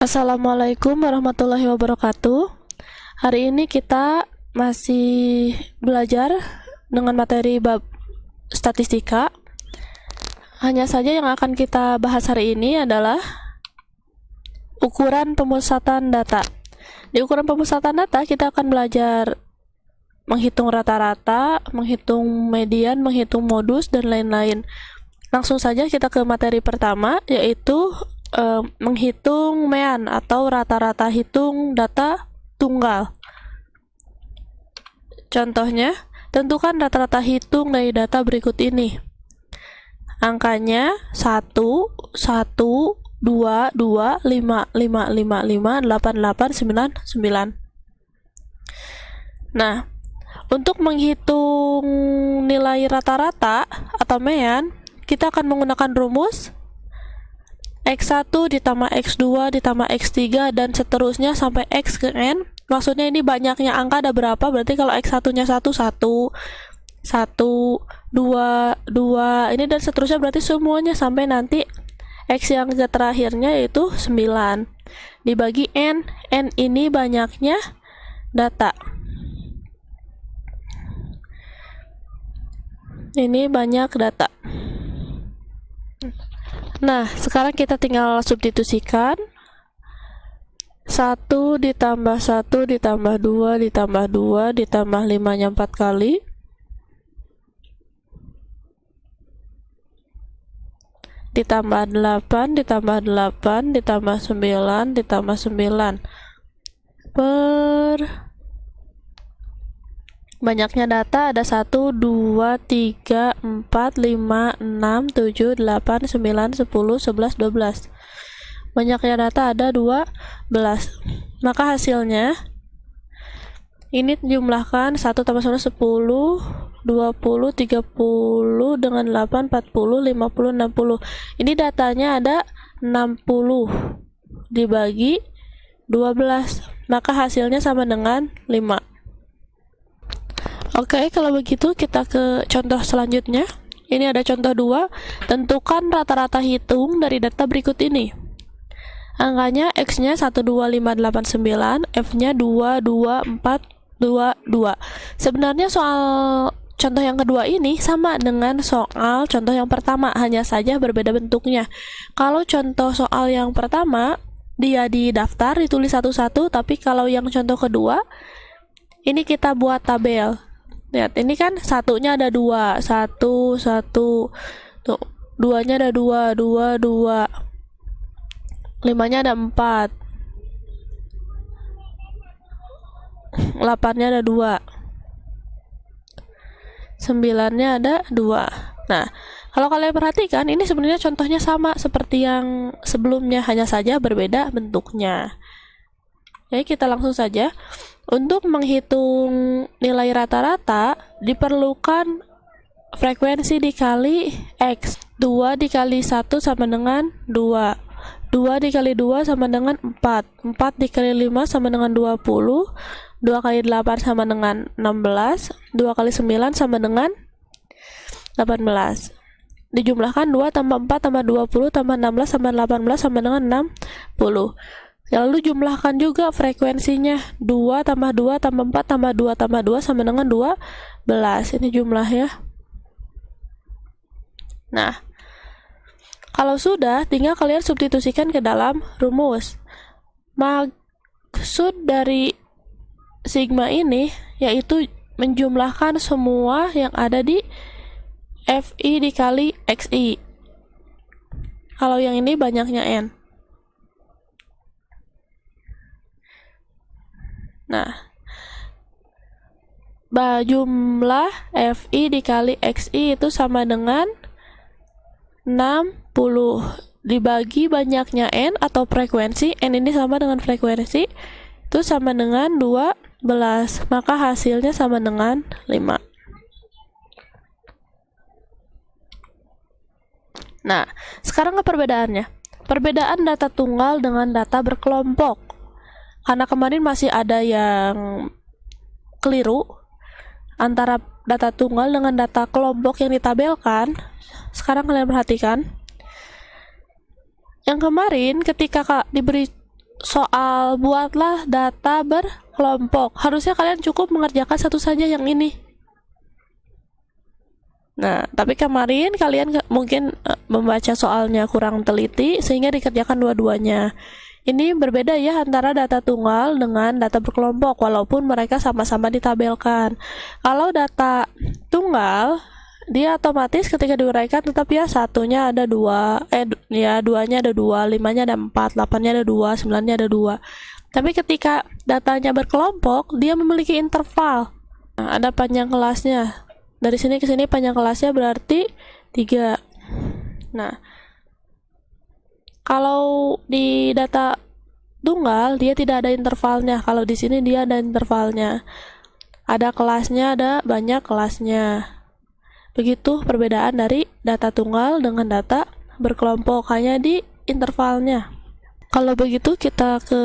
Assalamualaikum warahmatullahi wabarakatuh. Hari ini kita masih belajar dengan materi bab statistika. Hanya saja yang akan kita bahas hari ini adalah ukuran pemusatan data. Di ukuran pemusatan data kita akan belajar menghitung rata-rata, menghitung median, menghitung modus, dan lain-lain. Langsung saja kita ke materi pertama, yaitu menghitung mean atau rata-rata hitung data tunggal. Contohnya, tentukan rata-rata hitung dari data berikut ini. Angkanya 1, 1, 2, 2, 5, 5, 5, 5, 8, 8, 9, 9. Nah, untuk menghitung nilai rata-rata atau mean, kita akan menggunakan rumus X1 ditambah X2 ditambah X3 dan seterusnya sampai X ke N. Maksudnya ini banyaknya angka ada berapa, berarti kalau X1 nya 1, 1, 1, 2, 2, ini dan seterusnya, berarti semuanya sampai nanti X yang ke terakhirnya yaitu 9 dibagi N. N ini banyaknya data, ini banyak data. Nah, sekarang kita tinggal substitusikan 1 ditambah 1 ditambah 2 ditambah 2 ditambah 5 nya 4 kali ditambah 8 ditambah 8 ditambah 9 ditambah 9 per banyaknya data ada 1, 2, 3, 4, 5, 6, 7, 8, 9, 10, 11, 12. Banyaknya data ada 12. Maka hasilnya ini jumlahkan 1 tambah 1, 10, 20, 30 dengan 8, 40, 50, 60. Ini datanya ada 60 dibagi 12. Maka hasilnya sama dengan 5. Oke, kalau begitu kita ke contoh selanjutnya. Ini ada contoh 2. Tentukan rata-rata hitung dari data berikut ini. Angkanya X-nya 1, 2, 5, 8, 9, F-nya 2, 2, 4, 2, 2. Sebenarnya soal contoh yang kedua ini sama dengan soal contoh yang pertama, hanya saja berbeda bentuknya. Kalau contoh soal yang pertama, dia di daftar ditulis satu-satu, tapi kalau yang contoh kedua, ini kita buat tabel. Lihat, ini kan satunya ada 2, 1, 1, tuh, 2-nya ada 2, 2, 2, 5-nya ada 4, 8-nya ada 2, 9-nya ada 2. Nah, kalau kalian perhatikan, ini sebenarnya contohnya sama seperti yang sebelumnya, hanya saja berbeda bentuknya. Jadi kita langsung saja. Untuk menghitung nilai rata-rata diperlukan frekuensi dikali X. 2 dikali 1 sama dengan 2. 2 dikali 2 sama dengan 4. 4 dikali 5 sama dengan 20. 2 kali 8 sama dengan 16. 2 kali 9 sama dengan 18. Dijumlahkan 2 tambah 4 tambah 20 tambah 16 tambah 18 sama dengan 60. Lalu jumlahkan juga frekuensinya. 2 tambah 2 tambah 4 tambah 2 tambah 2 sama dengan 12. Ini jumlahnya. Nah, kalau sudah, tinggal kalian substitusikan ke dalam rumus. Maksud dari sigma ini yaitu menjumlahkan semua yang ada di FI dikali XI. Kalau yang ini banyaknya N. Nah, jumlah FI dikali XI itu sama dengan 60 dibagi banyaknya N atau frekuensi. N ini sama dengan frekuensi, itu sama dengan 12. Maka hasilnya sama dengan 5. Nah, sekarang ke perbedaannya. Perbedaan data tunggal dengan data berkelompok. Karena kemarin masih ada yang keliru antara data tunggal dengan data kelompok yang ditabelkan. Sekarang kalian perhatikan. Yang kemarin ketika diberi soal buatlah data berkelompok. Harusnya kalian cukup mengerjakan satu saja yang ini. Nah, tapi kemarin kalian mungkin membaca soalnya kurang teliti sehingga dikerjakan dua-duanya. Ini berbeda ya antara data tunggal dengan data berkelompok walaupun mereka sama-sama ditabelkan. Kalau data tunggal dia otomatis ketika diuraikan tetap ya satunya ada dua, duanya ada dua, limanya ada empat, 8-nya ada dua, 9-nya ada dua. Tapi ketika datanya berkelompok dia memiliki interval. Nah, ada panjang kelasnya. Dari sini ke sini panjang kelasnya berarti 3. Nah, kalau di data tunggal dia tidak ada intervalnya. Kalau di sini dia ada intervalnya. Ada kelasnya, ada banyak kelasnya. Begitu perbedaan dari data tunggal dengan data berkelompok, hanya di intervalnya. Kalau begitu kita ke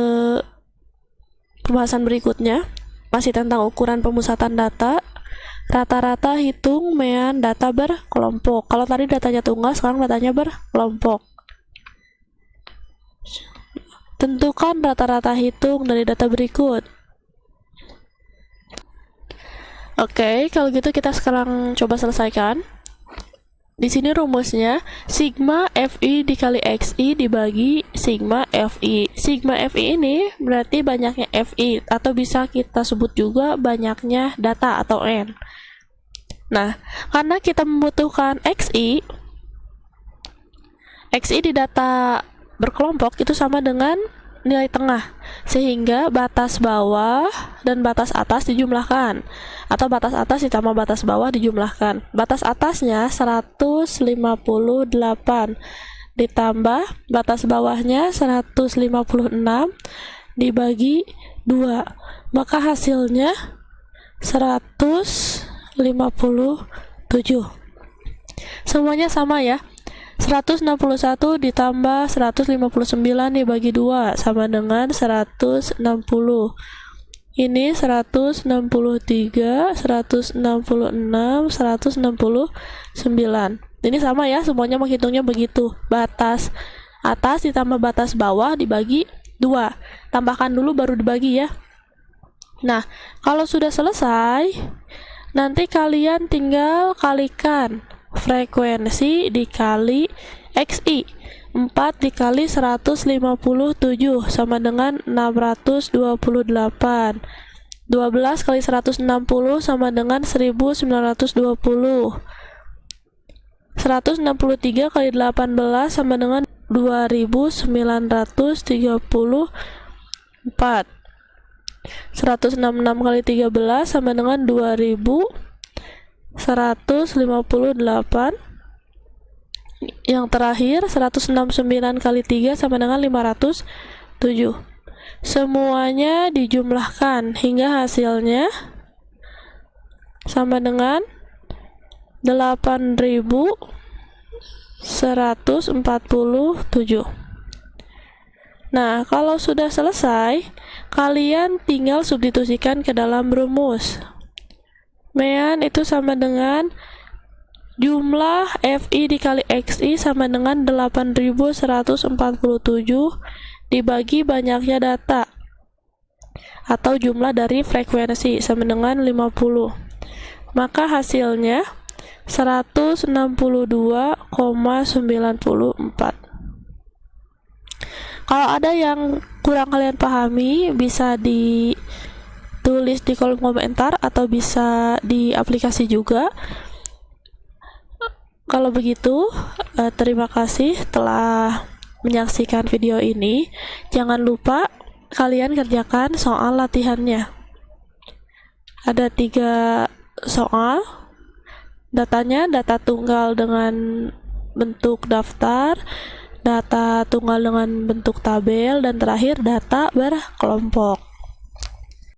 pembahasan berikutnya, masih tentang ukuran pemusatan data. Rata-rata hitung mean data berkelompok. Kalau tadi datanya tunggal, sekarang datanya berkelompok. Tentukan rata-rata hitung dari data berikut. Oke, kalau gitu kita sekarang coba selesaikan. Di sini rumusnya sigma FI dikali XI dibagi sigma FI. Sigma FI ini berarti banyaknya FI atau bisa kita sebut juga banyaknya data atau N. Nah, karena kita membutuhkan XI di data berkelompok itu sama dengan nilai tengah, sehingga batas bawah dan batas atas dijumlahkan, atau batas atas ditambah batas bawah dijumlahkan. Batas atasnya 158 ditambah batas bawahnya 156 dibagi 2, maka hasilnya 157. Semuanya sama ya. 161 ditambah 159 dibagi 2 sama dengan 160. Ini 163, 166, 169. Ini sama ya, semuanya menghitungnya begitu. Batas atas ditambah batas bawah dibagi 2. Tambahkan dulu baru dibagi ya. Nah, kalau sudah selesai, nanti kalian tinggal kalikan frekuensi dikali XI. 4 dikali 157 sama dengan 628. 12 kali 160 sama dengan 1920. 163 kali 18 sama dengan 2934. 166 kali 13 sama dengan 2158. Yang terakhir 169 kali 3 sama dengan 507. Semuanya dijumlahkan hingga hasilnya sama dengan 8147. Nah, kalau sudah selesai, kalian tinggal substitusikan ke dalam rumus. Mean itu sama dengan jumlah FI dikali XI sama dengan 8147 dibagi banyaknya data atau jumlah dari frekuensi sama dengan 50. Maka hasilnya 162,94. Kalau ada yang kurang kalian pahami, bisa ditulis di kolom komentar atau bisa di aplikasi juga. Kalau begitu, terima kasih telah menyaksikan video ini. Jangan lupa kalian kerjakan soal latihannya. Ada 3 soal. Datanya data tunggal dengan bentuk daftar, data tunggal dengan bentuk tabel, dan terakhir data berkelompok.